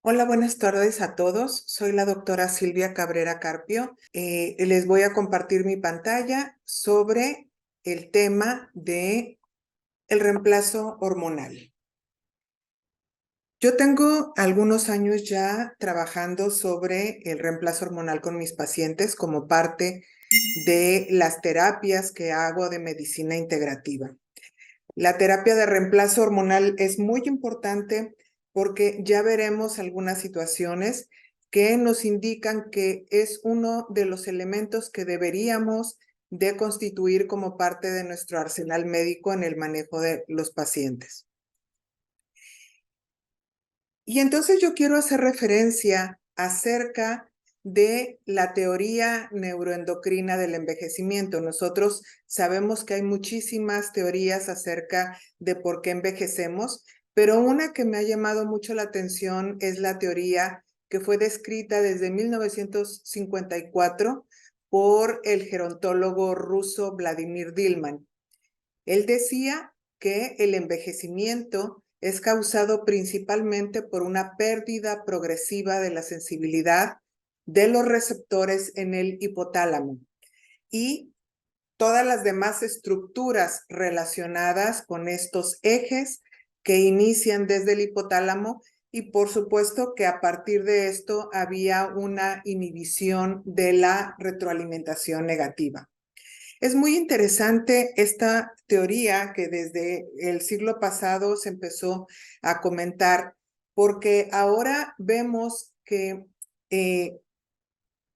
Hola, buenas tardes a todos. Soy la doctora Silvia Cabrera Carpio. Les voy a compartir mi pantalla sobre el tema de el reemplazo hormonal. Yo tengo algunos años ya trabajando sobre el reemplazo hormonal con mis pacientes como parte de las terapias que hago de medicina integrativa. La terapia de reemplazo hormonal es muy importante porque ya veremos algunas situaciones que nos indican que es uno de los elementos que deberíamos de constituir como parte de nuestro arsenal médico en el manejo de los pacientes. Y entonces yo quiero hacer referencia acerca de la teoría neuroendocrina del envejecimiento. Nosotros sabemos que hay muchísimas teorías acerca de por qué envejecemos, pero una que me ha llamado mucho la atención es la teoría que fue descrita desde 1954 por el gerontólogo ruso Vladimir Dilman. Él decía que el envejecimiento es causado principalmente por una pérdida progresiva de la sensibilidad de los receptores en el hipotálamo y todas las demás estructuras relacionadas con estos ejes que inician desde el hipotálamo, y por supuesto que a partir de esto había una inhibición de la retroalimentación negativa. Es muy interesante esta teoría que desde el siglo pasado se empezó a comentar, porque ahora vemos que en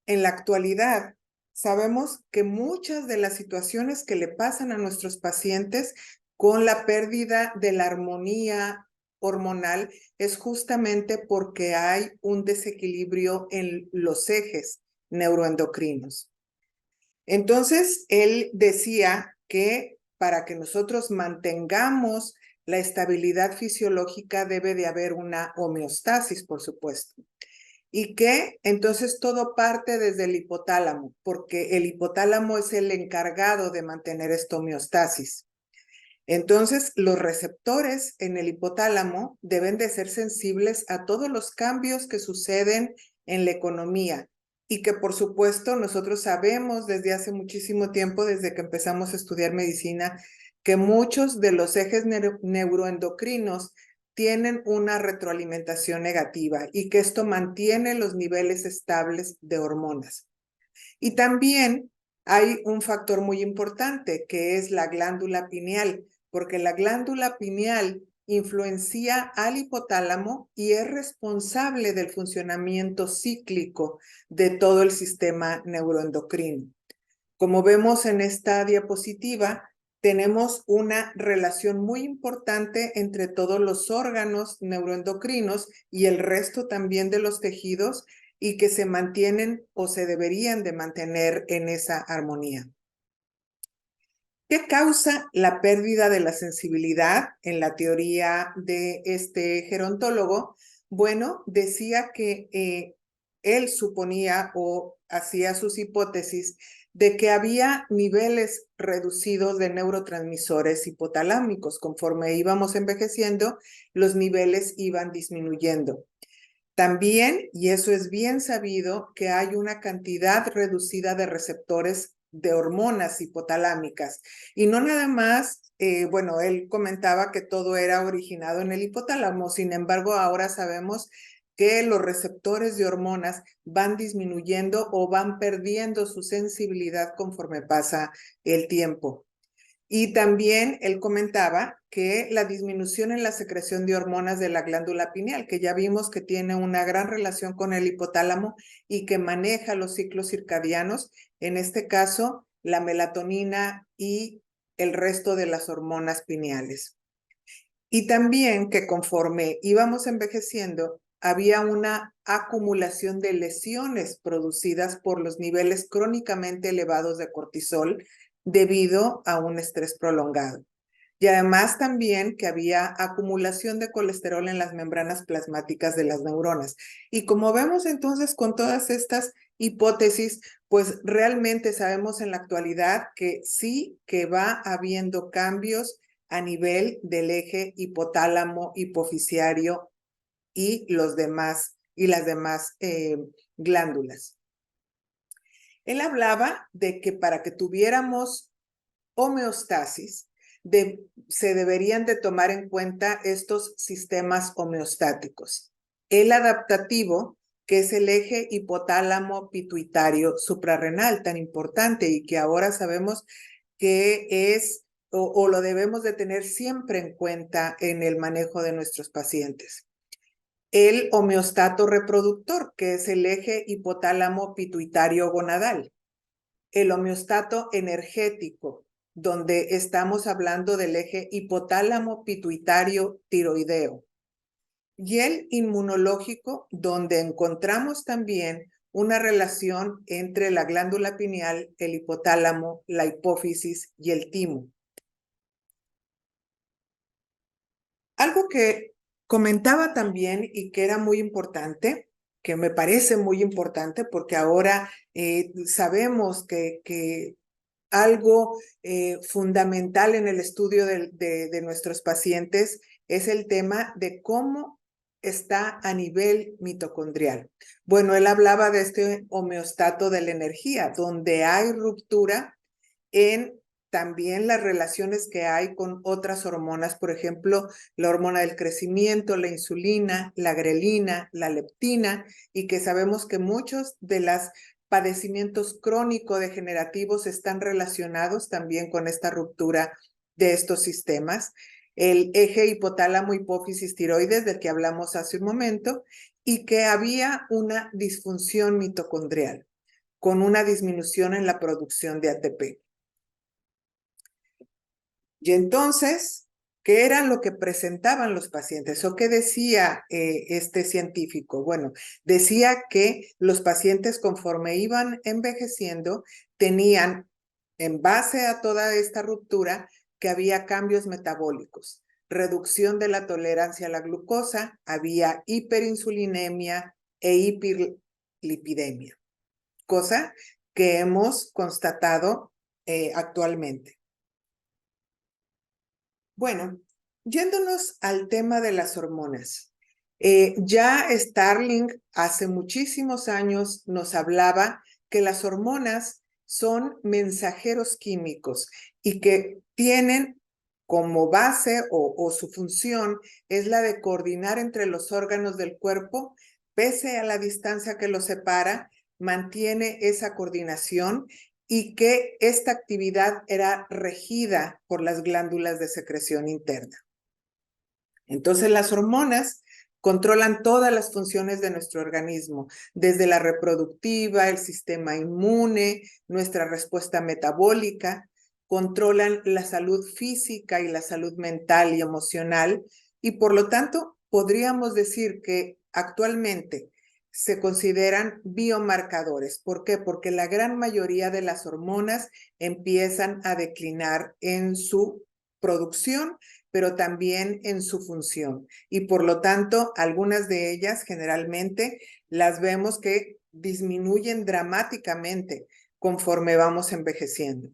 la actualidad sabemos que muchas de las situaciones que le pasan a nuestros pacientes con la pérdida de la armonía hormonal es justamente porque hay un desequilibrio en los ejes neuroendocrinos. Entonces, él decía que para que nosotros mantengamos la estabilidad fisiológica debe de haber una homeostasis, por supuesto. Y que entonces todo parte desde el hipotálamo, porque el hipotálamo es el encargado de mantener esta homeostasis. Entonces, los receptores en el hipotálamo deben de ser sensibles a todos los cambios que suceden en la economía y que, por supuesto, nosotros sabemos desde hace muchísimo tiempo, desde que empezamos a estudiar medicina, que muchos de los ejes neuroendocrinos tienen una retroalimentación negativa y que esto mantiene los niveles estables de hormonas. Y también hay un factor muy importante que es la glándula pineal, porque la glándula pineal influencia al hipotálamo y es responsable del funcionamiento cíclico de todo el sistema neuroendocrino. Como vemos en esta diapositiva, tenemos una relación muy importante entre todos los órganos neuroendocrinos y el resto también de los tejidos y que se mantienen o se deberían de mantener en esa armonía. ¿Qué causa la pérdida de la sensibilidad en la teoría de este gerontólogo? Bueno, decía que él suponía o hacía sus hipótesis de que había niveles reducidos de neurotransmisores hipotalámicos. Conforme íbamos envejeciendo, los niveles iban disminuyendo. También, y eso es bien sabido, que hay una cantidad reducida de receptores de hormonas hipotalámicas. Y no nada más, bueno, él comentaba que todo era originado en el hipotálamo, sin embargo, ahora sabemos que los receptores de hormonas van disminuyendo o van perdiendo su sensibilidad conforme pasa el tiempo. Y también él comentaba que la disminución en la secreción de hormonas de la glándula pineal, que ya vimos que tiene una gran relación con el hipotálamo y que maneja los ciclos circadianos, en este caso la melatonina y el resto de las hormonas pineales. Y también que conforme íbamos envejeciendo, había una acumulación de lesiones producidas por los niveles crónicamente elevados de cortisol debido a un estrés prolongado. Y además también que había acumulación de colesterol en las membranas plasmáticas de las neuronas. Y como vemos entonces con todas estas hipótesis, pues realmente sabemos en la actualidad que sí que va habiendo cambios a nivel del eje hipotálamo, hipofisiario y los demás y las demás glándulas. Él hablaba de que para que tuviéramos homeostasis, se deberían de tomar en cuenta estos sistemas homeostáticos. El adaptativo, que es el eje hipotálamo pituitario suprarrenal, tan importante y que ahora sabemos que es o lo debemos de tener siempre en cuenta en el manejo de nuestros pacientes. El homeostato reproductor, que es el eje hipotálamo pituitario gonadal. El homeostato energético, donde estamos hablando del eje hipotálamo pituitario tiroideo. Y el inmunológico, donde encontramos también una relación entre la glándula pineal, el hipotálamo, la hipófisis y el timo. Algo que comentaba también y que era muy importante, que me parece muy importante porque ahora sabemos que algo fundamental en el estudio de nuestros pacientes es el tema de cómo está a nivel mitocondrial. Bueno, él hablaba de este homeostato de la energía, donde hay ruptura en también las relaciones que hay con otras hormonas, por ejemplo, la hormona del crecimiento, la insulina, la grelina, la leptina, y que sabemos que muchos de los padecimientos crónico-degenerativos están relacionados también con esta ruptura de estos sistemas. El eje hipotálamo-hipófisis tiroides, del que hablamos hace un momento, y que había una disfunción mitocondrial, con una disminución en la producción de ATP. Y entonces, ¿qué era lo que presentaban los pacientes? ¿O qué decía este científico? Bueno, decía que los pacientes, conforme iban envejeciendo, tenían, en base a toda esta ruptura, que había cambios metabólicos, reducción de la tolerancia a la glucosa, había hiperinsulinemia e hiperlipidemia, cosa que hemos constatado actualmente. Bueno, yéndonos al tema de las hormonas. Ya Starling hace muchísimos años nos hablaba que las hormonas son mensajeros químicos y que tienen como base o su función es la de coordinar entre los órganos del cuerpo, pese a la distancia que los separa, mantiene esa coordinación y que esta actividad era regida por las glándulas de secreción interna. Entonces las hormonas controlan todas las funciones de nuestro organismo, desde la reproductiva, el sistema inmune, nuestra respuesta metabólica, controlan la salud física y la salud mental y emocional, y por lo tanto podríamos decir que actualmente se consideran biomarcadores. ¿Por qué? Porque la gran mayoría de las hormonas empiezan a declinar en su producción, pero también en su función. Y por lo tanto, algunas de ellas generalmente las vemos que disminuyen dramáticamente conforme vamos envejeciendo.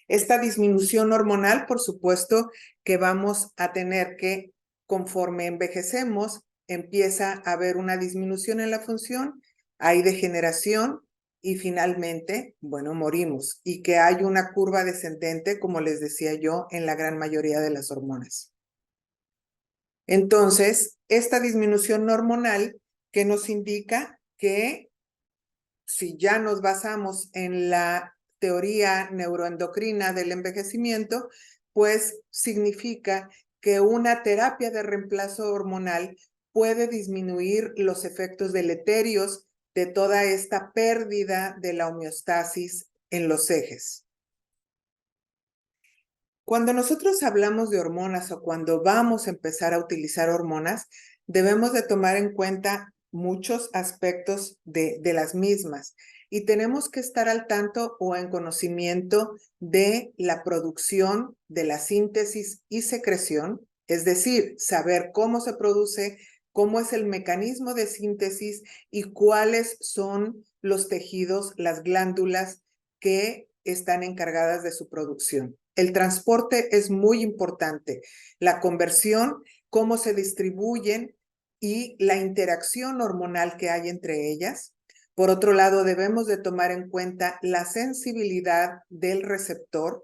Esta disminución hormonal, por supuesto, que vamos a tener que, conforme envejecemos, empieza a haber una disminución en la función, hay degeneración y finalmente, bueno, morimos. Y que hay una curva descendente, como les decía yo, en la gran mayoría de las hormonas. Entonces, esta disminución hormonal que nos indica que si ya nos basamos en la teoría neuroendocrina del envejecimiento, pues significa que una terapia de reemplazo hormonal puede disminuir los efectos deleterios de toda esta pérdida de la homeostasis en los ejes. Cuando nosotros hablamos de hormonas o cuando vamos a empezar a utilizar hormonas, debemos de tomar en cuenta muchos aspectos de las mismas y tenemos que estar al tanto o en conocimiento de la producción, de la síntesis y secreción, es decir, saber cómo se produce, cómo es el mecanismo de síntesis y cuáles son los tejidos, las glándulas que están encargadas de su producción. El transporte es muy importante. La conversión, cómo se distribuyen y la interacción hormonal que hay entre ellas. Por otro lado, debemos de tomar en cuenta la sensibilidad del receptor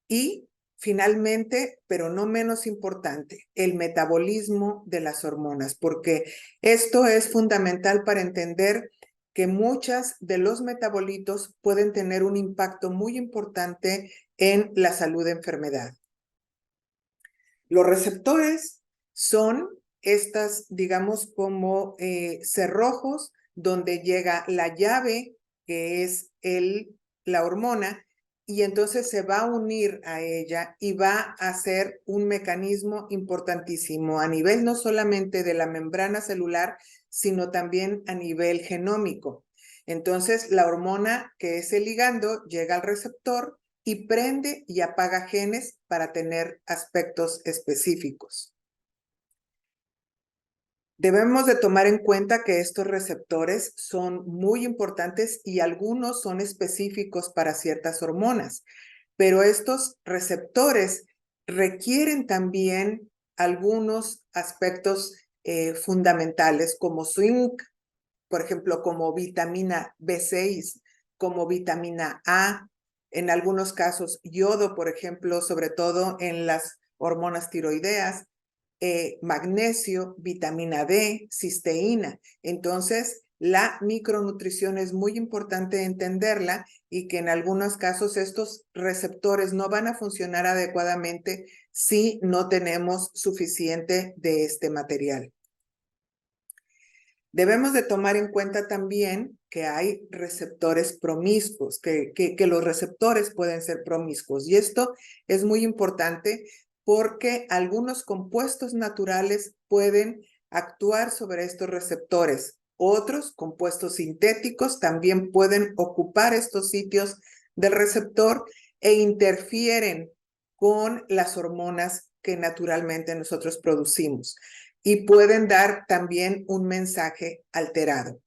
y finalmente, pero no menos importante, el metabolismo de las hormonas, porque esto es fundamental para entender que muchas de los metabolitos pueden tener un impacto muy importante en la salud de enfermedad. Los receptores son estas, digamos, como cerrojos donde llega la llave, que es la hormona, y entonces se va a unir a ella y va a ser un mecanismo importantísimo a nivel no solamente de la membrana celular, sino también a nivel genómico. Entonces, la hormona, que es el ligando, llega al receptor y prende y apaga genes para tener aspectos específicos. Debemos de tomar en cuenta que estos receptores son muy importantes y algunos son específicos para ciertas hormonas, pero estos receptores requieren también algunos aspectos fundamentales como zinc, por ejemplo, como vitamina B6, como vitamina A, en algunos casos yodo, por ejemplo, sobre todo en las hormonas tiroideas, magnesio, vitamina D, cisteína. Entonces, la micronutrición es muy importante entenderla y que en algunos casos estos receptores no van a funcionar adecuadamente si no tenemos suficiente de este material. Debemos de tomar en cuenta también que hay receptores promiscuos, que los receptores pueden ser promiscuos. Y esto es muy importante porque algunos compuestos naturales pueden actuar sobre estos receptores. Otros compuestos sintéticos también pueden ocupar estos sitios del receptor e interfieren con las hormonas que naturalmente nosotros producimos y pueden dar también un mensaje alterado.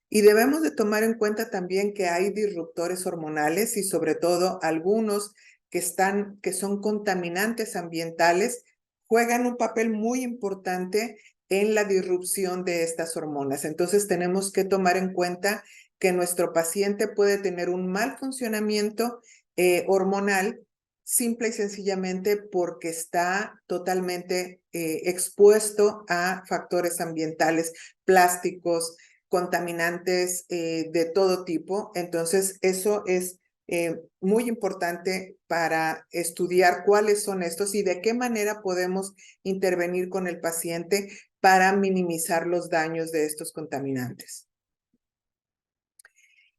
Y debemos de tomar en cuenta también que hay disruptores hormonales y sobre todo algunos que son contaminantes ambientales, juegan un papel muy importante en la disrupción de estas hormonas. Entonces tenemos que tomar en cuenta que nuestro paciente puede tener un mal funcionamiento hormonal simple y sencillamente porque está totalmente expuesto a factores ambientales, plásticos, contaminantes de todo tipo. Entonces, eso es muy importante para estudiar cuáles son estos y de qué manera podemos intervenir con el paciente para minimizar los daños de estos contaminantes.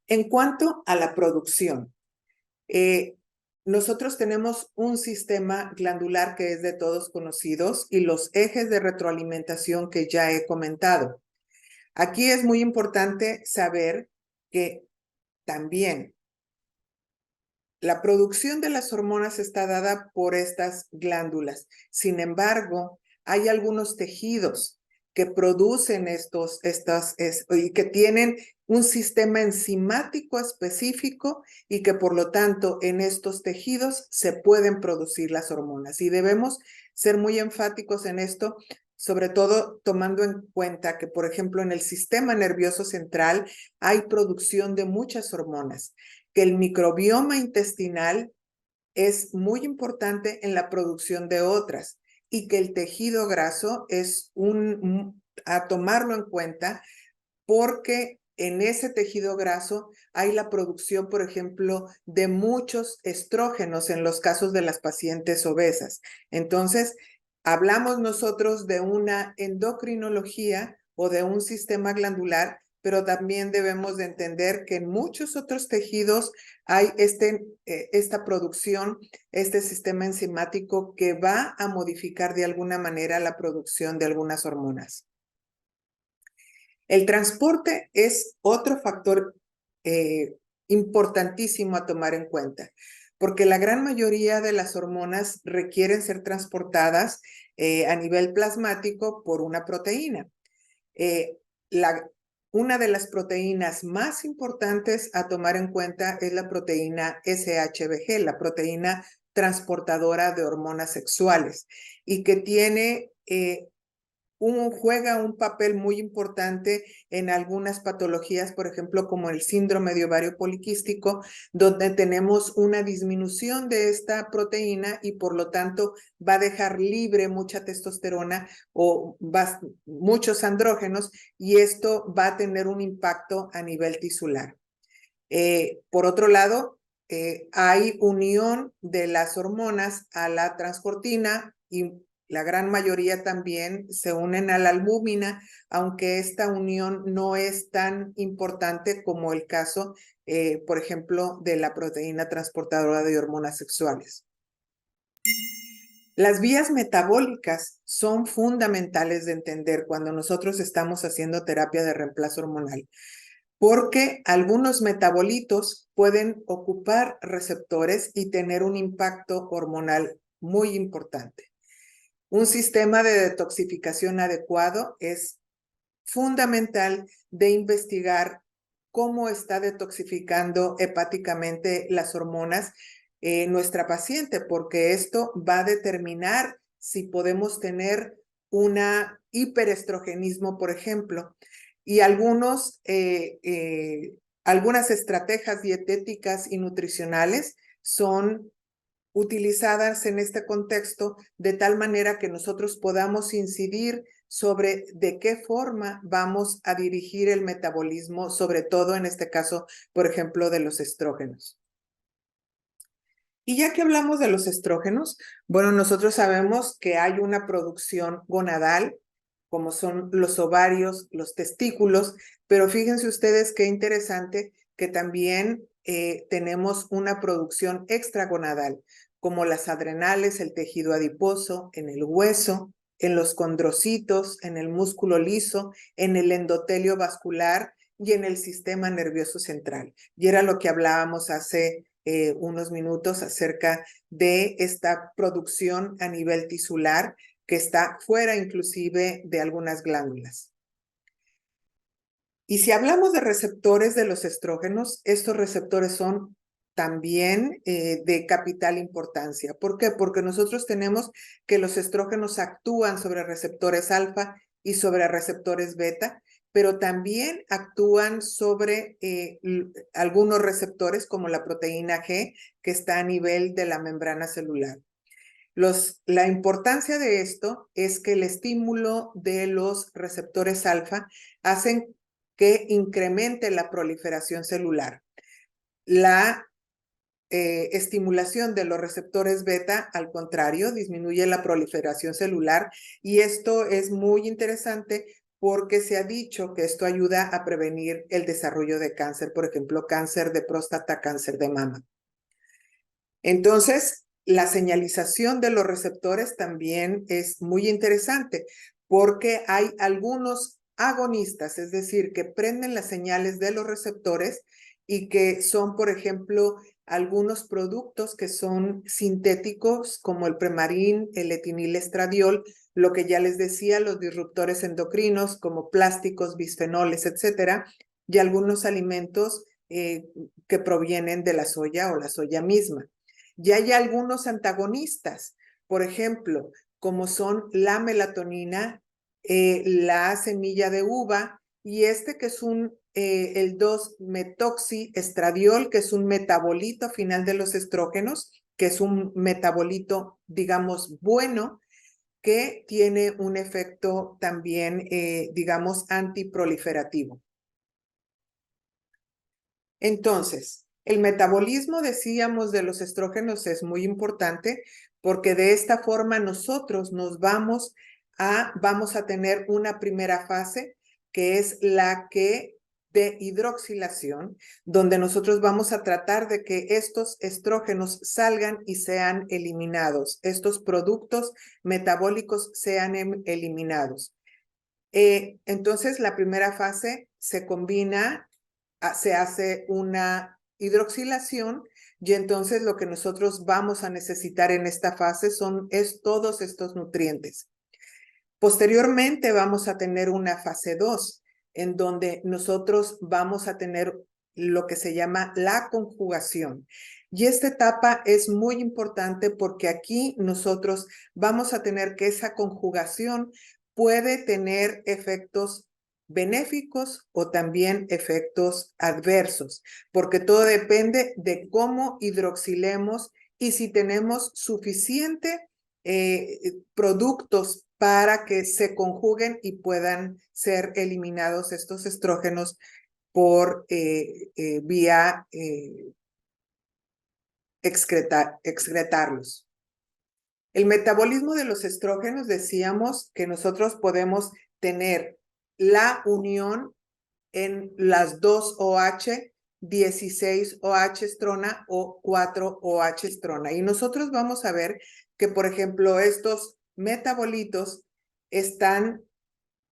En cuanto a la producción, nosotros tenemos un sistema glandular que es de todos conocidos y los ejes de retroalimentación que ya he comentado. Aquí es muy importante saber que también la producción de las hormonas está dada por estas glándulas. Sin embargo, hay algunos tejidos que producen y que tienen un sistema enzimático específico y que por lo tanto en estos tejidos se pueden producir las hormonas. Y debemos ser muy enfáticos en esto, sobre todo tomando en cuenta que, por ejemplo, en el sistema nervioso central hay producción de muchas hormonas, que el microbioma intestinal es muy importante en la producción de otras y que el tejido graso es a tomarlo en cuenta porque en ese tejido graso hay la producción, por ejemplo, de muchos estrógenos en los casos de las pacientes obesas. Entonces, hablamos nosotros de una endocrinología o de un sistema glandular, pero también debemos de entender que en muchos otros tejidos hay esta producción, este sistema enzimático que va a modificar de alguna manera la producción de algunas hormonas. El transporte es otro factor importantísimo a tomar en cuenta, porque la gran mayoría de las hormonas requieren ser transportadas a nivel plasmático por una proteína. Eh, una de las proteínas más importantes a tomar en cuenta es la proteína SHBG, la proteína transportadora de hormonas sexuales, y que tiene juega un papel muy importante en algunas patologías, por ejemplo, como el síndrome de ovario poliquístico, donde tenemos una disminución de esta proteína y por lo tanto va a dejar libre mucha testosterona o muchos andrógenos, y esto va a tener un impacto a nivel tisular. Por otro lado, hay unión de las hormonas a la transportina y la gran mayoría también se unen a la albúmina, aunque esta unión no es tan importante como el caso, por ejemplo, de la proteína transportadora de hormonas sexuales. Las vías metabólicas son fundamentales de entender cuando nosotros estamos haciendo terapia de reemplazo hormonal, porque algunos metabolitos pueden ocupar receptores y tener un impacto hormonal muy importante. Un sistema de detoxificación adecuado es fundamental de investigar cómo está detoxificando hepáticamente las hormonas nuestra paciente, porque esto va a determinar si podemos tener una hiperestrogenismo, por ejemplo, y algunas estrategias dietéticas y nutricionales son utilizadas en este contexto de tal manera que nosotros podamos incidir sobre de qué forma vamos a dirigir el metabolismo, sobre todo en este caso, por ejemplo, de los estrógenos. Y ya que hablamos de los estrógenos, bueno, nosotros sabemos que hay una producción gonadal, como son los ovarios, los testículos, pero fíjense ustedes qué interesante que también tenemos una producción extragonadal, como las adrenales, el tejido adiposo, en el hueso, en los condrocitos, en el músculo liso, en el endotelio vascular y en el sistema nervioso central. Y era lo que hablábamos hace unos minutos acerca de esta producción a nivel tisular que está fuera inclusive de algunas glándulas. Y si hablamos de receptores de los estrógenos, estos receptores son también de capital importancia. ¿Por qué? Porque nosotros tenemos que los estrógenos actúan sobre receptores alfa y sobre receptores beta, pero también actúan sobre algunos receptores como la proteína G, que está a nivel de la membrana celular. La importancia de esto es que el estímulo de los receptores alfa hacen que incremente la proliferación celular. La estimulación de los receptores beta, al contrario, disminuye la proliferación celular, y esto es muy interesante porque se ha dicho que esto ayuda a prevenir el desarrollo de cáncer, por ejemplo, cáncer de próstata, cáncer de mama. Entonces, la señalización de los receptores también es muy interesante porque hay algunos agonistas, es decir, que prenden las señales de los receptores y que son, por ejemplo, algunos productos que son sintéticos como el Premarin, el etinilestradiol, lo que ya les decía, los disruptores endocrinos como plásticos, bisfenoles, etcétera, y algunos alimentos que provienen de la soya o la soya misma. Y hay algunos antagonistas, por ejemplo, como son la melatonina, la semilla de uva y que es el 2-metoxiestradiol, que es un metabolito final de los estrógenos, que es un metabolito, digamos, bueno, que tiene un efecto también, digamos, antiproliferativo. Entonces, el metabolismo, decíamos, de los estrógenos es muy importante porque de esta forma nosotros vamos a tener una primera fase que es la de hidroxilación, donde nosotros vamos a tratar de que estos estrógenos salgan y sean eliminados, estos productos metabólicos sean eliminados. Entonces, la primera fase se combina, se hace una hidroxilación, y entonces lo que nosotros vamos a necesitar en esta fase es todos estos nutrientes. Posteriormente vamos a tener una fase 2, en donde nosotros vamos a tener lo que se llama la conjugación. Y esta etapa es muy importante porque aquí nosotros vamos a tener que esa conjugación puede tener efectos benéficos o también efectos adversos, porque todo depende de cómo hidroxilemos y si tenemos suficiente productos para que se conjuguen y puedan ser eliminados estos estrógenos por vía excretarlos. El metabolismo de los estrógenos, decíamos que nosotros podemos tener la unión en las 2OH, 16OH estrona o 4OH estrona. Y nosotros vamos a ver que, por ejemplo, estos metabolitos están,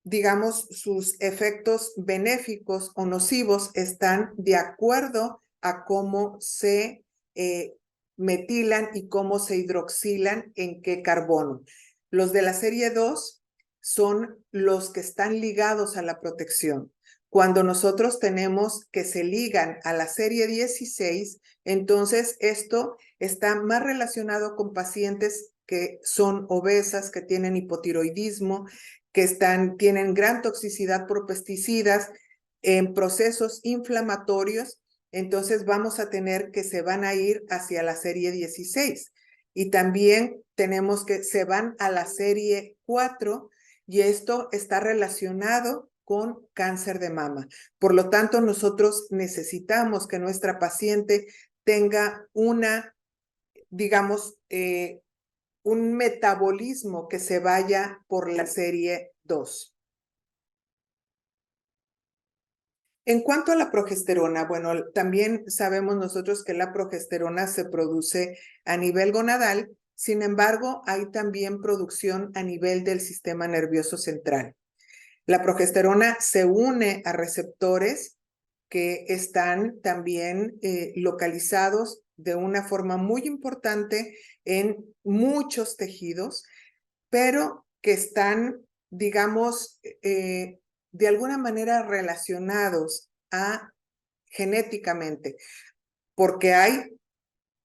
digamos, sus efectos benéficos o nocivos están de acuerdo a cómo se metilan y cómo se hidroxilan en qué carbono. Los de la serie 2 son los que están ligados a la protección. Cuando nosotros tenemos que se ligan a la serie 16, entonces esto está más relacionado con pacientes que son obesas, que tienen hipotiroidismo, que tienen gran toxicidad por pesticidas, en procesos inflamatorios. Entonces vamos a tener que se van a ir hacia la serie 16. Y también tenemos que se van a la serie 4 y esto está relacionado con cáncer de mama. Por lo tanto, nosotros necesitamos que nuestra paciente tenga digamos, un metabolismo que se vaya por la serie 2. En cuanto a la progesterona, bueno, también sabemos nosotros que la progesterona se produce a nivel gonadal, sin embargo, hay también producción a nivel del sistema nervioso central. La progesterona se une a receptores que están también localizados de una forma muy importante en muchos tejidos, pero que están, digamos, de alguna manera relacionados genéticamente, porque hay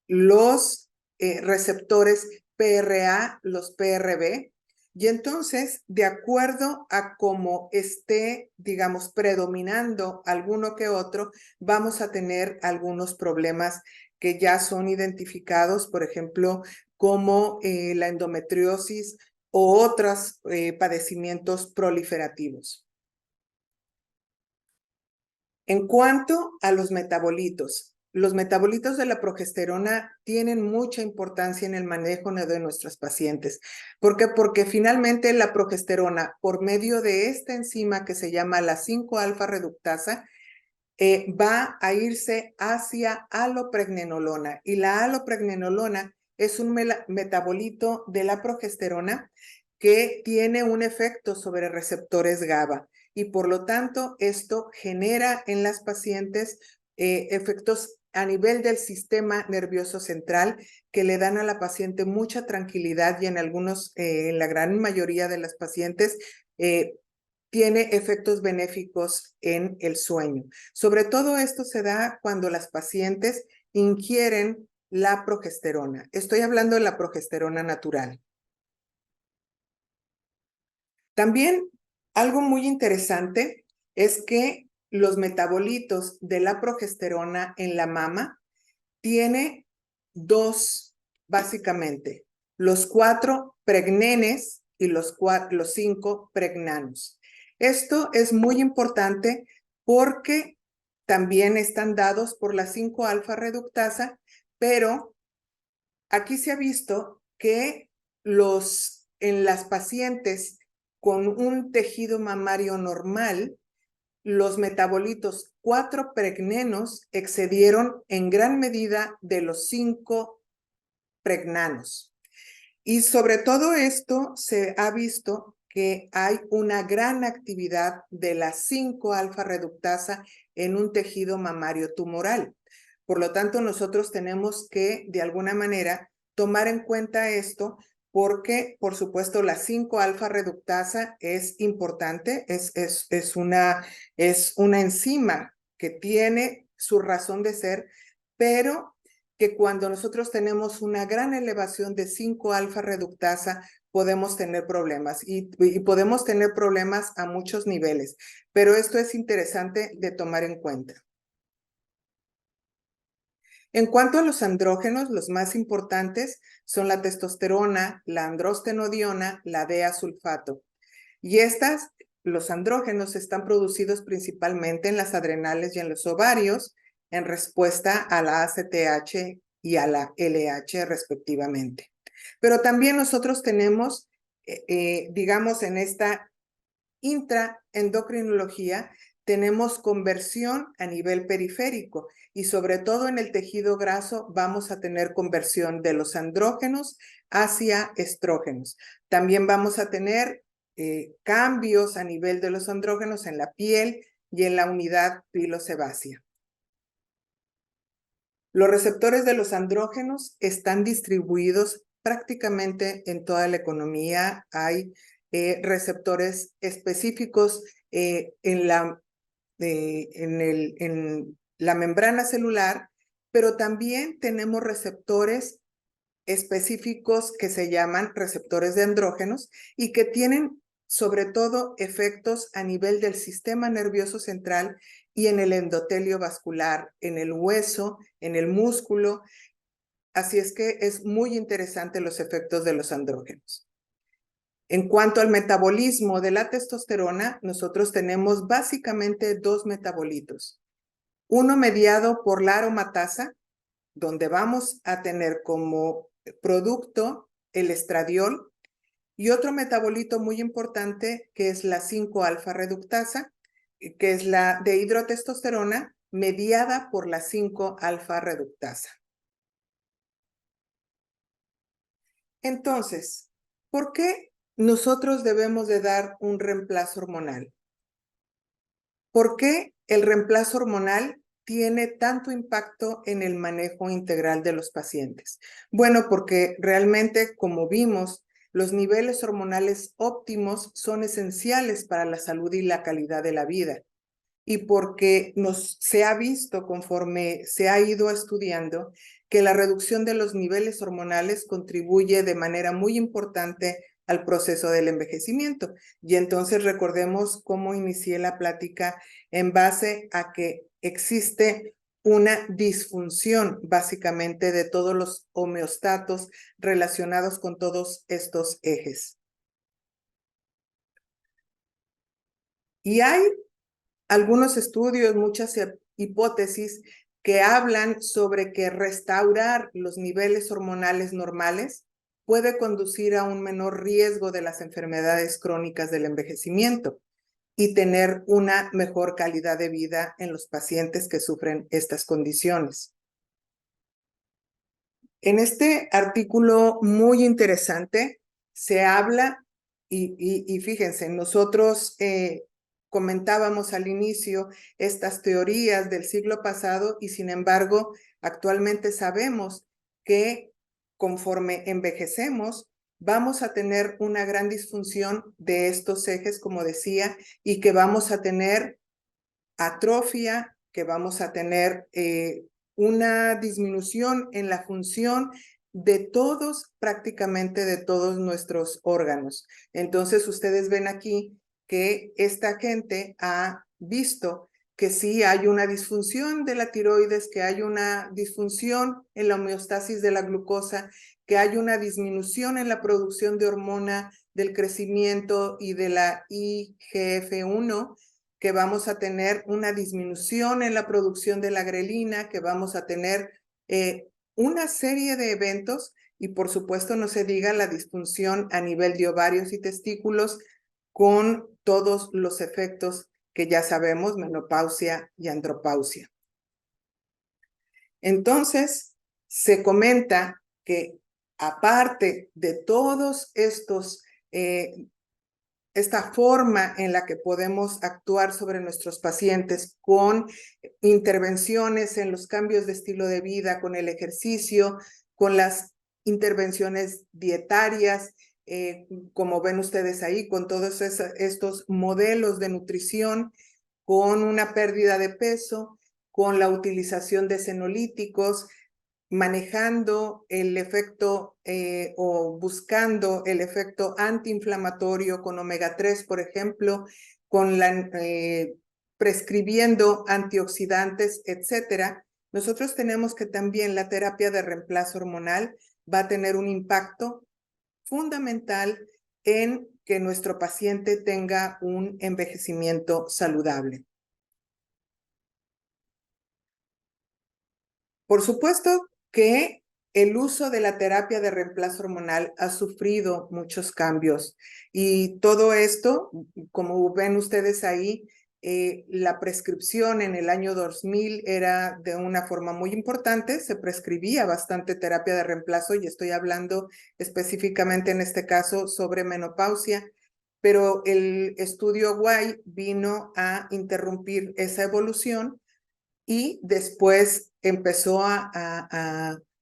los receptores PRA, los PRB, y entonces, de acuerdo a cómo esté, digamos, predominando alguno que otro, vamos a tener algunos problemas que ya son identificados, por ejemplo, como la endometriosis o otros padecimientos proliferativos. En cuanto a los metabolitos de la progesterona tienen mucha importancia en el manejo de nuestros pacientes. ¿Por qué? Porque finalmente la progesterona, por medio de esta enzima que se llama la 5-alfa reductasa, va a irse hacia alopregnenolona. Y la alopregnenolona es un metabolito de la progesterona que tiene un efecto sobre receptores GABA. Y por lo tanto, esto genera en las pacientes efectos a nivel del sistema nervioso central que le dan a la paciente mucha tranquilidad y en la gran mayoría de las pacientes, tiene efectos benéficos en el sueño. Sobre todo esto se da cuando las pacientes ingieren la progesterona. Estoy hablando de la progesterona natural. También algo muy interesante es que los metabolitos de la progesterona en la mama tiene dos, básicamente, los 4 pregnenes y los 5 pregnanos. Esto es muy importante porque también están dados por la 5-alfa reductasa, pero aquí se ha visto que en las pacientes con un tejido mamario normal, los metabolitos 4 pregnenos excedieron en gran medida de los 5 pregnanos. Y sobre todo esto se ha visto que hay una gran actividad de la 5-alfa reductasa en un tejido mamario tumoral. Por lo tanto, nosotros tenemos que, de alguna manera, tomar en cuenta esto porque, por supuesto, la 5-alfa reductasa es importante, es una enzima que tiene su razón de ser, pero que cuando nosotros tenemos una gran elevación de 5-alfa reductasa podemos tener problemas y podemos tener problemas a muchos niveles, pero esto es interesante de tomar en cuenta. En cuanto a los andrógenos, los más importantes son la testosterona, la androstenediona, la DEA-sulfato. Y los andrógenos están producidos principalmente en las adrenales y en los ovarios en respuesta a la ACTH y a la LH respectivamente. Pero también nosotros tenemos, digamos, en esta intraendocrinología, tenemos conversión a nivel periférico y sobre todo en el tejido graso vamos a tener conversión de los andrógenos hacia estrógenos. También vamos a tener cambios a nivel de los andrógenos en la piel y en la unidad pilosebácea. Los receptores de los andrógenos están distribuidos prácticamente en toda la economía. Hay receptores específicos en la membrana celular, pero también tenemos receptores específicos que se llaman receptores de andrógenos y que tienen sobre todo efectos a nivel del sistema nervioso central y en el endotelio vascular, en el hueso, en el músculo. Así es que es muy interesante los efectos de los andrógenos. En cuanto al metabolismo de la testosterona, nosotros tenemos básicamente dos metabolitos. Uno mediado por la aromatasa, donde vamos a tener como producto el estradiol, y otro metabolito muy importante que es la 5-alfa reductasa, que es la dehidrotestosterona mediada por la 5-alfa reductasa. Entonces, ¿por qué nosotros debemos de dar un reemplazo hormonal? ¿Por qué el reemplazo hormonal tiene tanto impacto en el manejo integral de los pacientes? Bueno, porque realmente, como vimos, los niveles hormonales óptimos son esenciales para la salud y la calidad de la vida. Y porque se ha visto conforme se ha ido estudiando que la reducción de los niveles hormonales contribuye de manera muy importante al proceso del envejecimiento. Y entonces recordemos cómo inicié la plática en base a que existe una disfunción básicamente de todos los homeostatos relacionados con todos estos ejes. Y hay algunos estudios, muchas hipótesis que hablan sobre que restaurar los niveles hormonales normales puede conducir a un menor riesgo de las enfermedades crónicas del envejecimiento y tener una mejor calidad de vida en los pacientes que sufren estas condiciones. En este artículo muy interesante se habla, y fíjense, nosotros comentábamos al inicio estas teorías del siglo pasado y sin embargo actualmente sabemos que conforme envejecemos vamos a tener una gran disfunción de estos ejes, como decía, y que vamos a tener atrofia, que vamos a tener una disminución en la función de todos, prácticamente de todos nuestros órganos. Entonces ustedes ven aquí que esta gente ha visto que sí hay una disfunción de la tiroides, que hay una disfunción en la homeostasis de la glucosa, que hay una disminución en la producción de hormona del crecimiento y de la IGF-1, que vamos a tener una disminución en la producción de la grelina, que vamos a tener una serie de eventos y por supuesto no se diga la disfunción a nivel de ovarios y testículos con todos los efectos que ya sabemos, menopausia y andropausia. Entonces, se comenta que aparte de todos estos esta forma en la que podemos actuar sobre nuestros pacientes con intervenciones en los cambios de estilo de vida, con el ejercicio, con las intervenciones dietarias, como ven ustedes ahí, con todos estos modelos de nutrición, con una pérdida de peso, con la utilización de senolíticos, manejando el efecto o buscando el efecto antiinflamatorio con omega 3, por ejemplo, con prescribiendo antioxidantes, etcétera, nosotros tenemos que también la terapia de reemplazo hormonal va a tener un impacto fundamental en que nuestro paciente tenga un envejecimiento saludable. Por supuesto que el uso de la terapia de reemplazo hormonal ha sufrido muchos cambios y todo esto, como ven ustedes ahí, la prescripción en el año 2000 era de una forma muy importante, se prescribía bastante terapia de reemplazo y estoy hablando específicamente en este caso sobre menopausia, pero el estudio Guay vino a interrumpir esa evolución y después empezó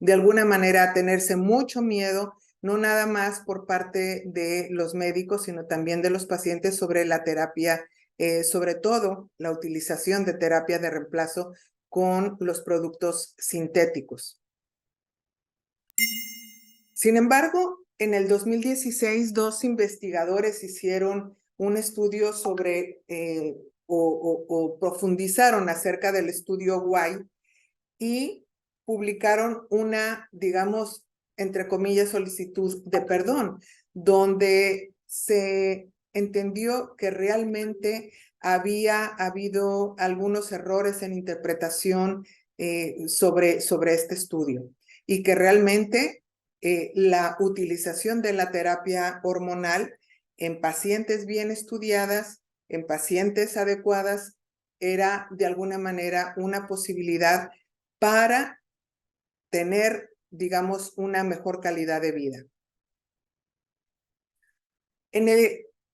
de alguna manera a tenerse mucho miedo, no nada más por parte de los médicos, sino también de los pacientes sobre la terapia, sobre todo la utilización de terapia de reemplazo con los productos sintéticos. Sin embargo, en el 2016, dos investigadores hicieron un estudio sobre o profundizaron acerca del estudio White y publicaron una, digamos, entre comillas, solicitud de perdón, donde se entendió que realmente había habido algunos errores en interpretación sobre este estudio y que realmente la utilización de la terapia hormonal en pacientes bien estudiadas, en pacientes adecuadas, era de alguna manera una posibilidad para tener, digamos, una mejor calidad de vida. En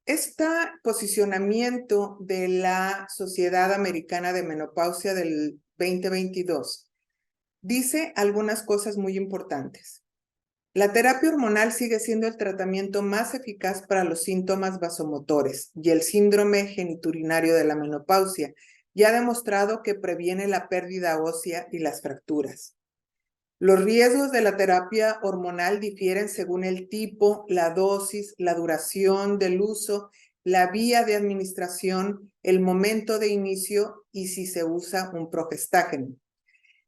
este posicionamiento de la Sociedad Americana de Menopausia del 2022 dice algunas cosas muy importantes. La terapia hormonal sigue siendo el tratamiento más eficaz para los síntomas vasomotores y el síndrome geniturinario de la menopausia, y ha demostrado que previene la pérdida ósea y las fracturas. Los riesgos de la terapia hormonal difieren según el tipo, la dosis, la duración del uso, la vía de administración, el momento de inicio y si se usa un progestágeno.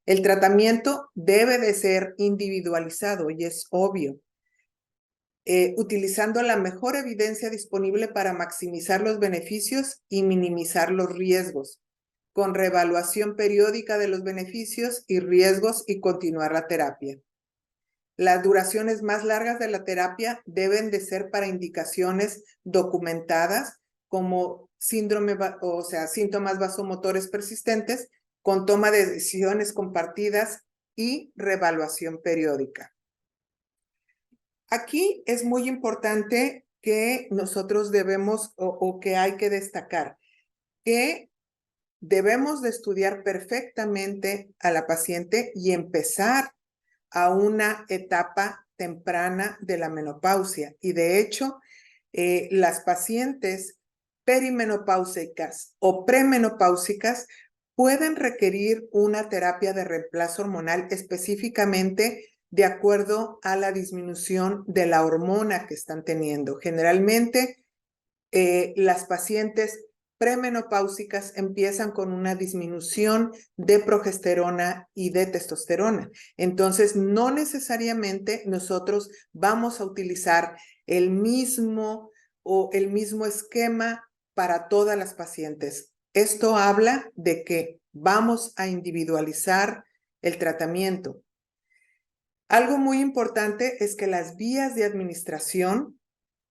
El tratamiento debe de ser individualizado y es obvio, utilizando la mejor evidencia disponible para maximizar los beneficios y minimizar los riesgos, con reevaluación periódica de los beneficios y riesgos y continuar la terapia. Las duraciones más largas de la terapia deben de ser para indicaciones documentadas como síntomas vasomotores persistentes, con toma de decisiones compartidas y reevaluación periódica. Aquí es muy importante que nosotros debemos o que hay que destacar que debemos de estudiar perfectamente a la paciente y empezar a una etapa temprana de la menopausia. Y de hecho, las pacientes perimenopáusicas o premenopáusicas pueden requerir una terapia de reemplazo hormonal específicamente de acuerdo a la disminución de la hormona que están teniendo. Generalmente, las pacientes premenopáusicas empiezan con una disminución de progesterona y de testosterona. Entonces, no necesariamente nosotros vamos a utilizar el mismo esquema para todas las pacientes. Esto habla de que vamos a individualizar el tratamiento. Algo muy importante es que las vías de administración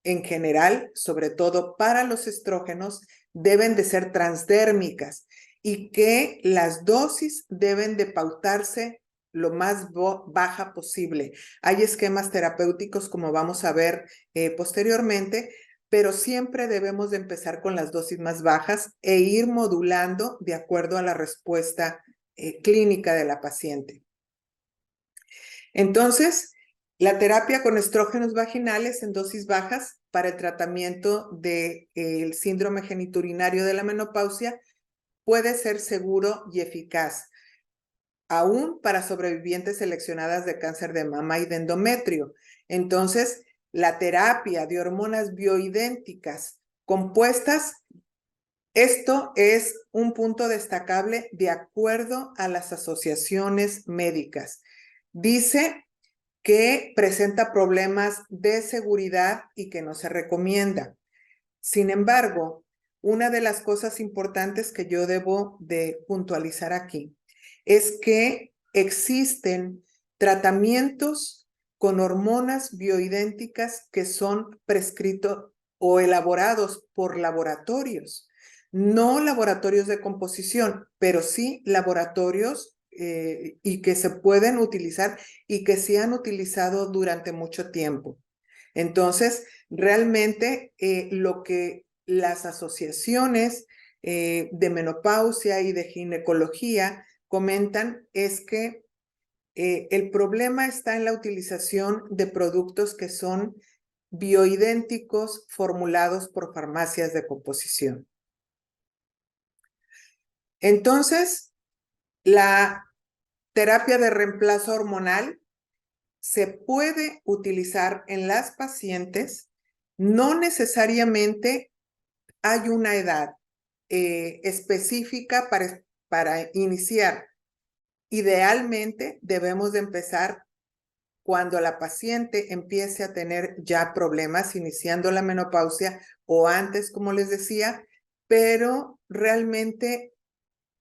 en general, sobre todo para los estrógenos, deben de ser transdérmicas y que las dosis deben de pautarse lo más baja posible. Hay esquemas terapéuticos, como vamos a ver posteriormente, pero siempre debemos de empezar con las dosis más bajas e ir modulando de acuerdo a la respuesta clínica de la paciente. Entonces, la terapia con estrógenos vaginales en dosis bajas para el tratamiento del síndrome geniturinario de la menopausia puede ser seguro y eficaz. aún para sobrevivientes seleccionadas de cáncer de mama y de endometrio. Entonces, la terapia de hormonas bioidénticas compuestas, esto es un punto destacable de acuerdo a las asociaciones médicas. Dice que presenta problemas de seguridad y que no se recomienda. Sin embargo, una de las cosas importantes que yo debo de puntualizar aquí es que existen tratamientos con hormonas bioidénticas que son prescritos o elaborados por laboratorios, no laboratorios de composición, pero sí laboratorios y que se pueden utilizar y que se han utilizado durante mucho tiempo. Entonces, realmente lo que las asociaciones de menopausia y de ginecología comentan es que el problema está en la utilización de productos que son bioidénticos formulados por farmacias de composición. Entonces, la terapia de reemplazo hormonal se puede utilizar en las pacientes, no necesariamente hay una edad específica para iniciar. Idealmente debemos de empezar cuando la paciente empiece a tener ya problemas, iniciando la menopausia o antes, como les decía, pero realmente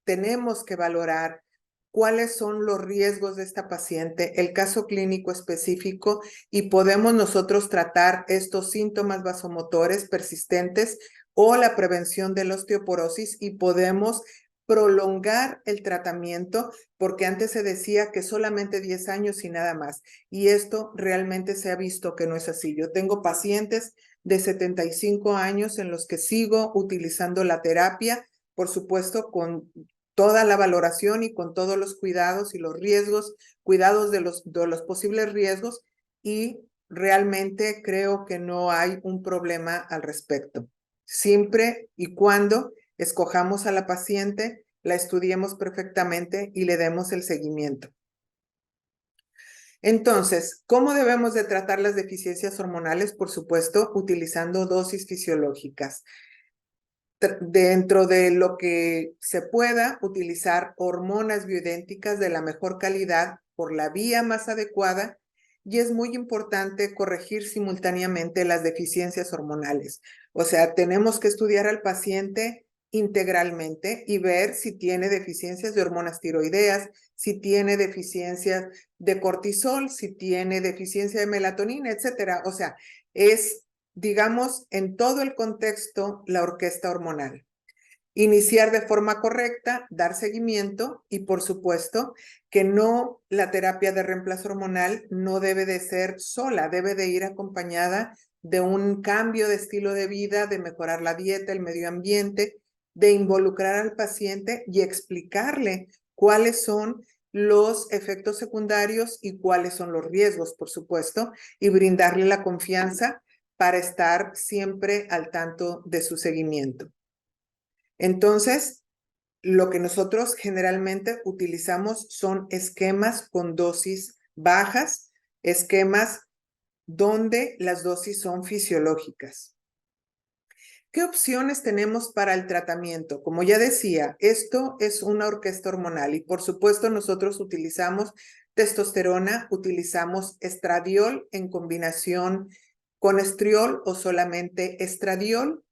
tenemos que valorar cuáles son los riesgos de esta paciente, el caso clínico específico, y podemos nosotros tratar estos síntomas vasomotores persistentes o la prevención de la osteoporosis y podemos prolongar el tratamiento, porque antes se decía que solamente 10 años y nada más, y esto realmente se ha visto que no es así. Yo tengo pacientes de 75 años en los que sigo utilizando la terapia, por supuesto, con toda la valoración y con todos los cuidados y los riesgos, cuidados de los posibles riesgos, y realmente creo que no hay un problema al respecto. Siempre y cuando escojamos a la paciente, la estudiemos perfectamente y le demos el seguimiento. Entonces, ¿cómo debemos de tratar las deficiencias hormonales? Por supuesto, utilizando dosis fisiológicas. Dentro de lo que se pueda, utilizar hormonas bioidénticas de la mejor calidad por la vía más adecuada, y es muy importante corregir simultáneamente las deficiencias hormonales. O sea, tenemos que estudiar al paciente integralmente y ver si tiene deficiencias de hormonas tiroideas, si tiene deficiencias de cortisol, si tiene deficiencia de melatonina, etcétera. O sea, es, digamos, en todo el contexto, la orquesta hormonal. Iniciar de forma correcta, dar seguimiento y, por supuesto, que no, la terapia de reemplazo hormonal no debe de ser sola, debe de ir acompañada de un cambio de estilo de vida, de mejorar la dieta, el medio ambiente, de involucrar al paciente y explicarle cuáles son los efectos secundarios y cuáles son los riesgos, por supuesto, y brindarle la confianza para estar siempre al tanto de su seguimiento. Entonces, lo que nosotros generalmente utilizamos son esquemas con dosis bajas, esquemas donde las dosis son fisiológicas. ¿Qué opciones tenemos para el tratamiento? Como ya decía, esto es una orquesta hormonal y por supuesto nosotros utilizamos testosterona, utilizamos estradiol en combinación con estriol o solamente estradiol.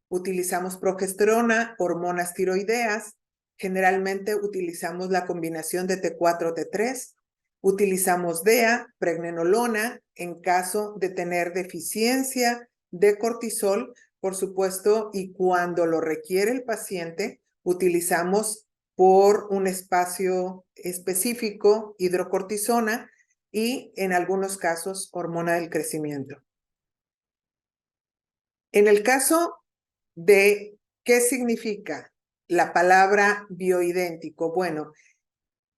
Utilizamos progesterona, hormonas tiroideas. Generalmente utilizamos la combinación de T4, T3. Utilizamos DEA, pregnenolona, en caso de tener deficiencia de cortisol, por supuesto, y cuando lo requiere el paciente, utilizamos por un espacio específico hidrocortisona y en algunos casos hormona del crecimiento. En el caso de qué significa la palabra bioidéntico. Bueno,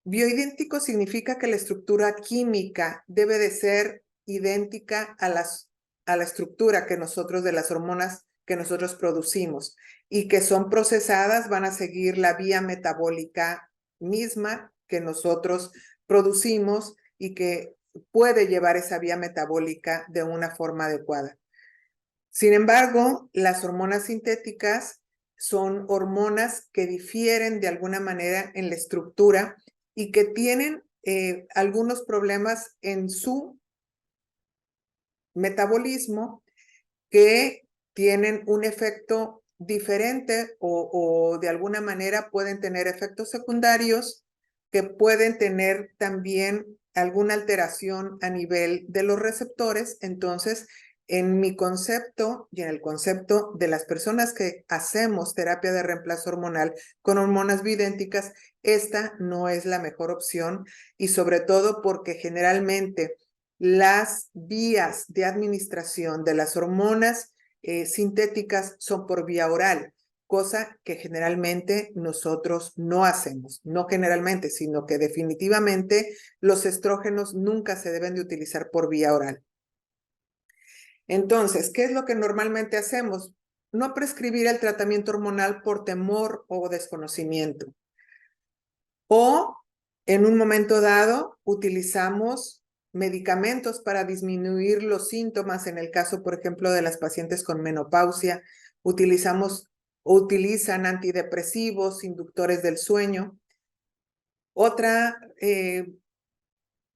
bioidéntico significa que la estructura química debe de ser idéntica a la estructura que nosotros de las hormonas que nosotros producimos y que son procesadas, van a seguir la vía metabólica misma que nosotros producimos y que puede llevar esa vía metabólica de una forma adecuada. Sin embargo, las hormonas sintéticas son hormonas que difieren de alguna manera en la estructura y que tienen algunos problemas en su metabolismo que tienen un efecto diferente o de alguna manera pueden tener efectos secundarios que pueden tener también alguna alteración a nivel de los receptores. Entonces, en mi concepto y en el concepto de las personas que hacemos terapia de reemplazo hormonal con hormonas bioidénticas, esta no es la mejor opción y sobre todo porque generalmente las vías de administración de las hormonas sintéticas son por vía oral, cosa que generalmente nosotros no hacemos. No generalmente, sino que definitivamente los estrógenos nunca se deben de utilizar por vía oral. Entonces, ¿qué es lo que normalmente hacemos? No prescribir el tratamiento hormonal por temor o desconocimiento. O en un momento dado utilizamos medicamentos para disminuir los síntomas. En el caso, por ejemplo, de las pacientes con menopausia, utilizan antidepresivos, inductores del sueño. Otra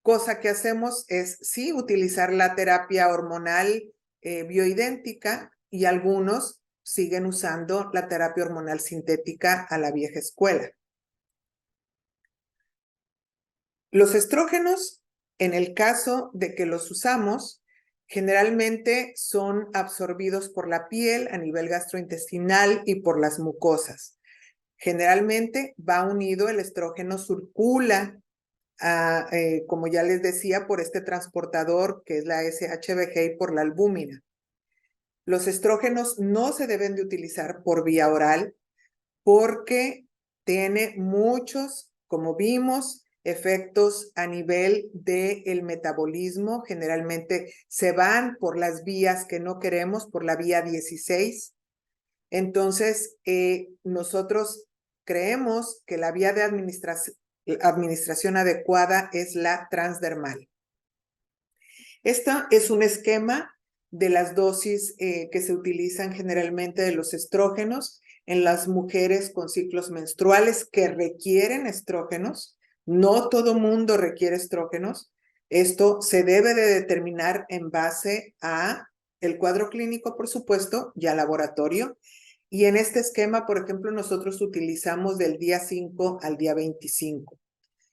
cosa que hacemos es sí utilizar la terapia hormonal bioidéntica y algunos siguen usando la terapia hormonal sintética a la vieja escuela. Los estrógenos, en el caso de que los usamos, generalmente son absorbidos por la piel a nivel gastrointestinal y por las mucosas. Generalmente va unido, el estrógeno circula, como ya les decía, por este transportador que es la SHBG y por la albúmina. Los estrógenos no se deben de utilizar por vía oral porque tiene muchos, como vimos, efectos a nivel del metabolismo. Generalmente se van por las vías que no queremos, por la vía 16. Entonces, nosotros creemos que la vía de administración adecuada es la transdermal. Este es un esquema de las dosis que se utilizan generalmente de los estrógenos en las mujeres con ciclos menstruales que requieren estrógenos. No todo mundo requiere estrógenos. Esto se debe de determinar en base a el cuadro clínico, por supuesto, y al laboratorio. Y en este esquema, por ejemplo, nosotros utilizamos del día 5 al día 25.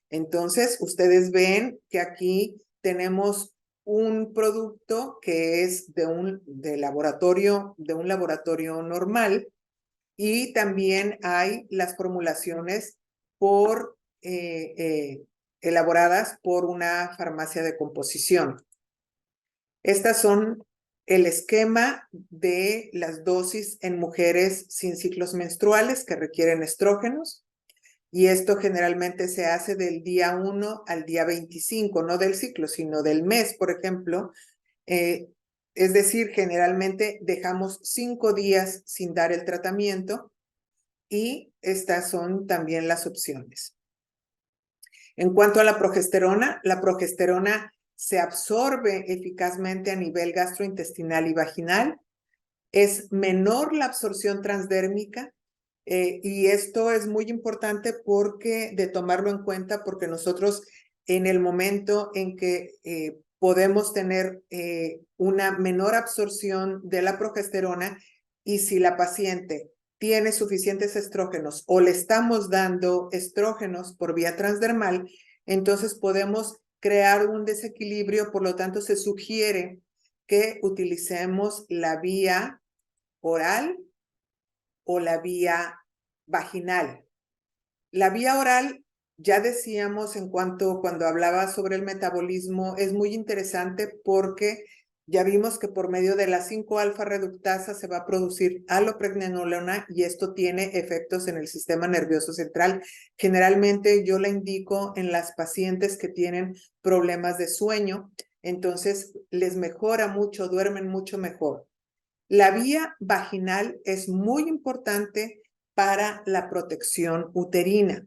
Entonces, ustedes ven que aquí tenemos un producto que es de un laboratorio normal y también hay las formulaciones elaboradas por una farmacia de composición. Estas son el esquema de las dosis en mujeres sin ciclos menstruales que requieren estrógenos. Y esto generalmente se hace del día 1 al día 25, no del ciclo, sino del mes, por ejemplo. Es decir, generalmente dejamos 5 días sin dar el tratamiento y estas son también las opciones. En cuanto a la progesterona se absorbe eficazmente a nivel gastrointestinal y vaginal. Es menor la absorción transdérmica. Y esto es muy importante de tomarlo en cuenta porque nosotros en el momento en que podemos tener una menor absorción de la progesterona y si la paciente tiene suficientes estrógenos o le estamos dando estrógenos por vía transdermal, entonces podemos crear un desequilibrio, por lo tanto se sugiere que utilicemos la vía oral o la vía vaginal. La vía oral, ya decíamos cuando hablaba sobre el metabolismo, es muy interesante porque ya vimos que por medio de la 5-alfa reductasa se va a producir alopregnenolona y esto tiene efectos en el sistema nervioso central. Generalmente yo la indico en las pacientes que tienen problemas de sueño, entonces les mejora mucho, duermen mucho mejor. La vía vaginal es muy importante para la protección uterina.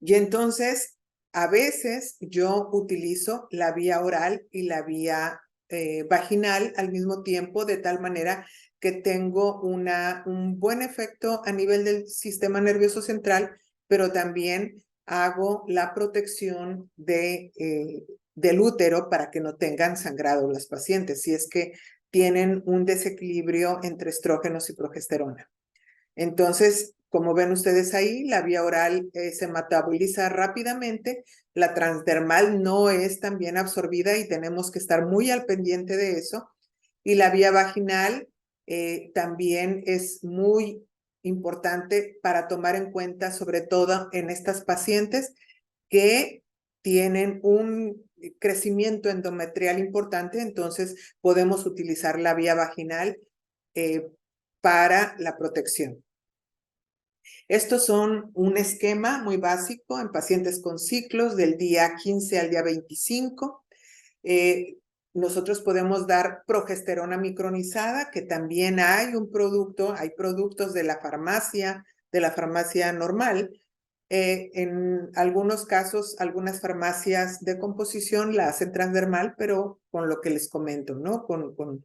Y entonces, a veces yo utilizo la vía oral y la vía vaginal al mismo tiempo, de tal manera que tengo un buen efecto a nivel del sistema nervioso central, pero también hago la protección del útero para que no tengan sangrado las pacientes, si es que tienen un desequilibrio entre estrógenos y progesterona. Entonces, como ven ustedes ahí, la vía oral se metaboliza rápidamente, la transdermal no es tan bien absorbida y tenemos que estar muy al pendiente de eso. Y la vía vaginal también es muy importante para tomar en cuenta, sobre todo en estas pacientes que tienen un crecimiento endometrial importante, entonces podemos utilizar la vía vaginal para la protección. Estos son un esquema muy básico en pacientes con ciclos del día 15 al día 25. Nosotros podemos dar progesterona micronizada, que también hay productos de la farmacia normal. En algunos casos, algunas farmacias de composición la hacen transdermal, pero con lo que les comento, ¿no? Con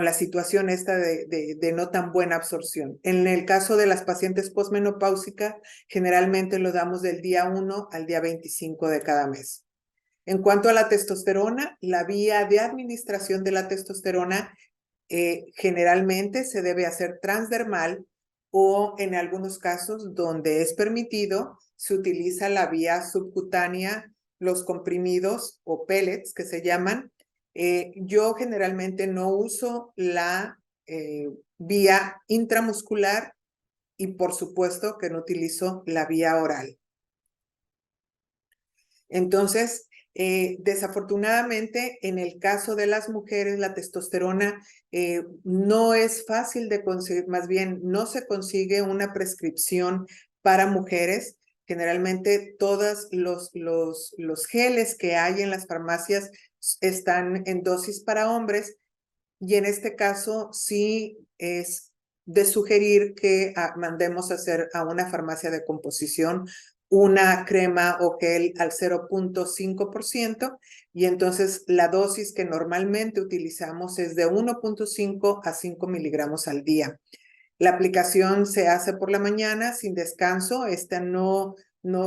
la situación esta de no tan buena absorción. En el caso de las pacientes posmenopáusicas, generalmente lo damos del día 1 al día 25 de cada mes. En cuanto a la testosterona, la vía de administración de la testosterona generalmente se debe hacer transdermal o en algunos casos donde es permitido, se utiliza la vía subcutánea, los comprimidos o pellets que se llaman. Yo generalmente no uso la vía intramuscular y por supuesto que no utilizo la vía oral. Entonces, desafortunadamente, en el caso de las mujeres, la testosterona no es fácil de conseguir, más bien no se consigue una prescripción para mujeres. Generalmente todos los geles que hay en las farmacias están en dosis para hombres y en este caso sí es de sugerir que mandemos a hacer a una farmacia de composición una crema o gel al 0.5% y entonces la dosis que normalmente utilizamos es de 1.5 a 5 miligramos al día. La aplicación se hace por la mañana sin descanso. Esta no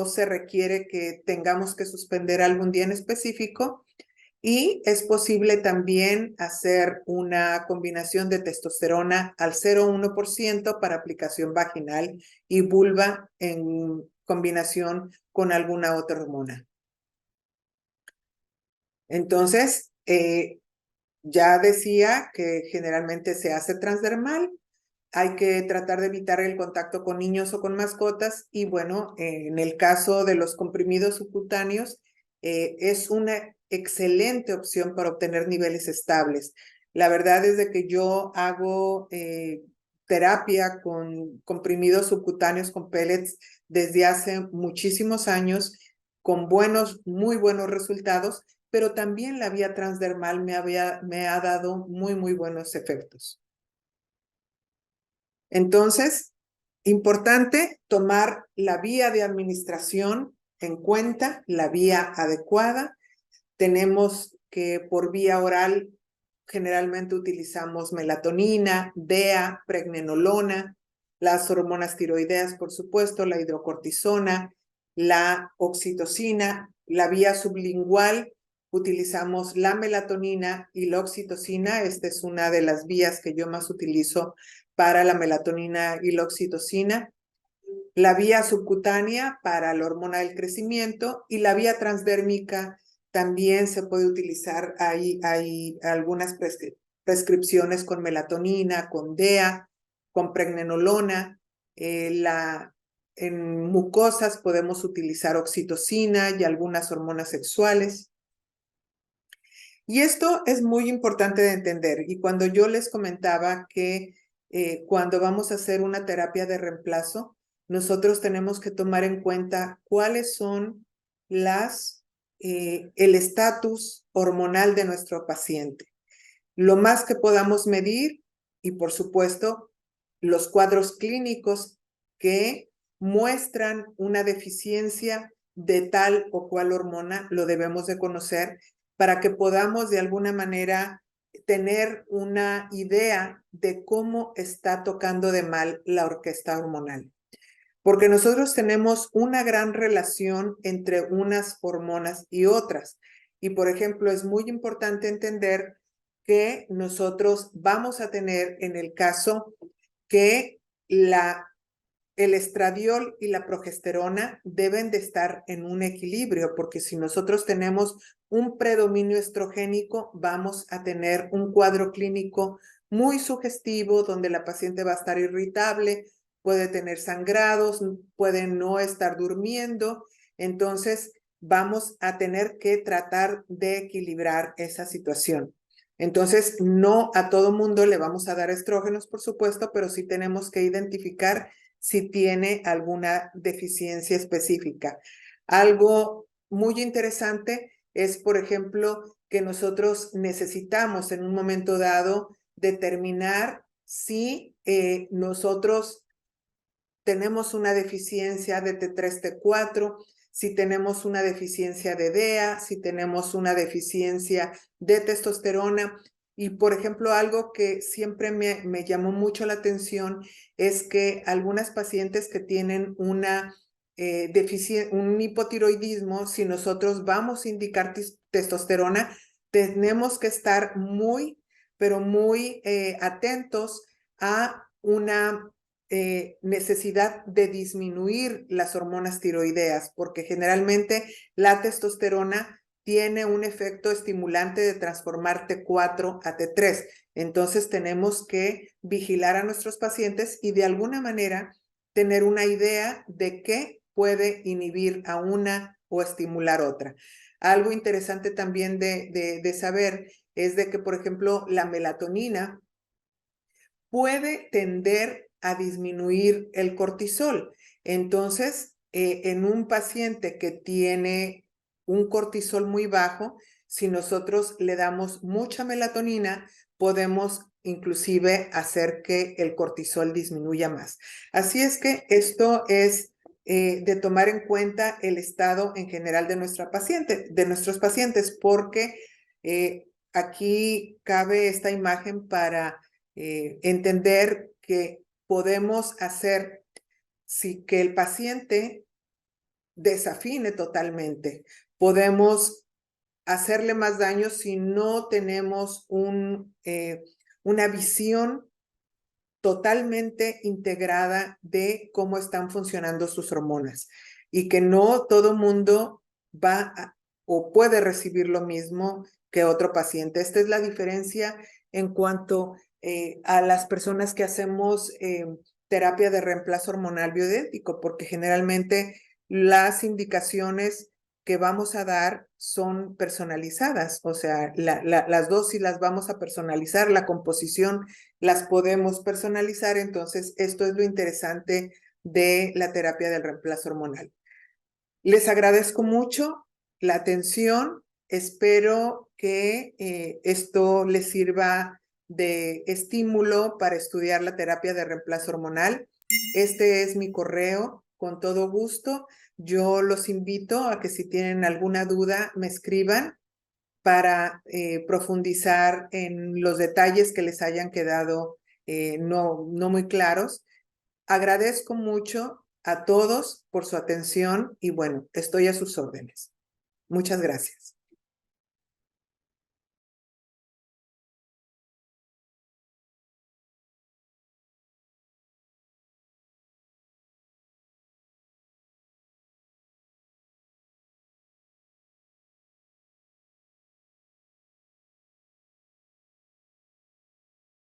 se requiere que tengamos que suspender algún día en específico. Y es posible también hacer una combinación de testosterona al 0.1% para aplicación vaginal y vulva en combinación con alguna otra hormona. Entonces, ya decía que generalmente se hace transdermal. Hay que tratar de evitar el contacto con niños o con mascotas y bueno, en el caso de los comprimidos subcutáneos, es una excelente opción para obtener niveles estables. La verdad es de que yo hago terapia con comprimidos subcutáneos con pellets desde hace muchísimos años con muy buenos resultados, pero también la vía transdermal me ha dado muy buenos efectos. Entonces, importante tomar la vía de administración en cuenta, la vía adecuada. Tenemos que por vía oral generalmente utilizamos melatonina, DEA, pregnenolona, las hormonas tiroideas, por supuesto, la hidrocortisona, la oxitocina. La vía sublingual utilizamos la melatonina y la oxitocina. Esta es una de las vías que yo más utilizo para la melatonina y la oxitocina. La vía subcutánea para la hormona del crecimiento y la vía transdérmica también se puede utilizar. Hay algunas prescripciones con melatonina, con DEA, con pregnenolona. En mucosas podemos utilizar oxitocina y algunas hormonas sexuales. Y esto es muy importante de entender. Y cuando yo les comentaba que cuando vamos a hacer una terapia de reemplazo, nosotros tenemos que tomar en cuenta cuáles son el estatus hormonal de nuestro paciente. Lo más que podamos medir y, por supuesto, los cuadros clínicos que muestran una deficiencia de tal o cual hormona, lo debemos de conocer para que podamos de alguna manera tener una idea de cómo está tocando de mal la orquesta hormonal. Porque nosotros tenemos una gran relación entre unas hormonas y otras. Y por ejemplo, es muy importante entender que nosotros vamos a tener en el caso que el estradiol y la progesterona deben de estar en un equilibrio, porque si nosotros tenemos un predominio estrogénico, vamos a tener un cuadro clínico muy sugestivo, donde la paciente va a estar irritable, puede tener sangrados, puede no estar durmiendo. Entonces, vamos a tener que tratar de equilibrar esa situación. Entonces, no a todo mundo le vamos a dar estrógenos, por supuesto, pero sí tenemos que identificar si tiene alguna deficiencia específica. Algo muy interesante es, por ejemplo, que nosotros necesitamos en un momento dado determinar si nosotros tenemos una deficiencia de T3, T4, si tenemos una deficiencia de DEA, si tenemos una deficiencia de testosterona. Y, por ejemplo, algo que siempre me llamó mucho la atención es que algunas pacientes que tienen una un hipotiroidismo, si nosotros vamos a indicar testosterona, tenemos que estar muy, pero muy atentos a una necesidad de disminuir las hormonas tiroideas, porque generalmente la testosterona tiene un efecto estimulante de transformar T4 a T3. Entonces tenemos que vigilar a nuestros pacientes y de alguna manera tener una idea de qué puede inhibir a una o estimular otra. Algo interesante también de saber es de que, por ejemplo, la melatonina puede tender a disminuir el cortisol. Entonces, en un paciente que tiene un cortisol muy bajo, si nosotros le damos mucha melatonina, podemos inclusive hacer que el cortisol disminuya más. Así es que esto es de tomar en cuenta el estado en general de de nuestros pacientes, porque aquí cabe esta imagen para entender que podemos hacer que el paciente desafine totalmente. Podemos hacerle más daño si no tenemos una visión totalmente integrada de cómo están funcionando sus hormonas y que no todo mundo o puede recibir lo mismo que otro paciente. Esta es la diferencia en cuanto a las personas que hacemos terapia de reemplazo hormonal bioidéntico, porque generalmente las indicaciones que vamos a dar son personalizadas, o sea, las dosis las vamos a personalizar, la composición las podemos personalizar. Entonces, esto es lo interesante de la terapia del reemplazo hormonal. Les agradezco mucho la atención. Espero que esto les sirva de estímulo para estudiar la terapia de reemplazo hormonal. Este es mi correo, con todo gusto. Yo los invito a que si tienen alguna duda me escriban para profundizar en los detalles que les hayan quedado no muy claros. Agradezco mucho a todos por su atención y bueno, estoy a sus órdenes. Muchas gracias.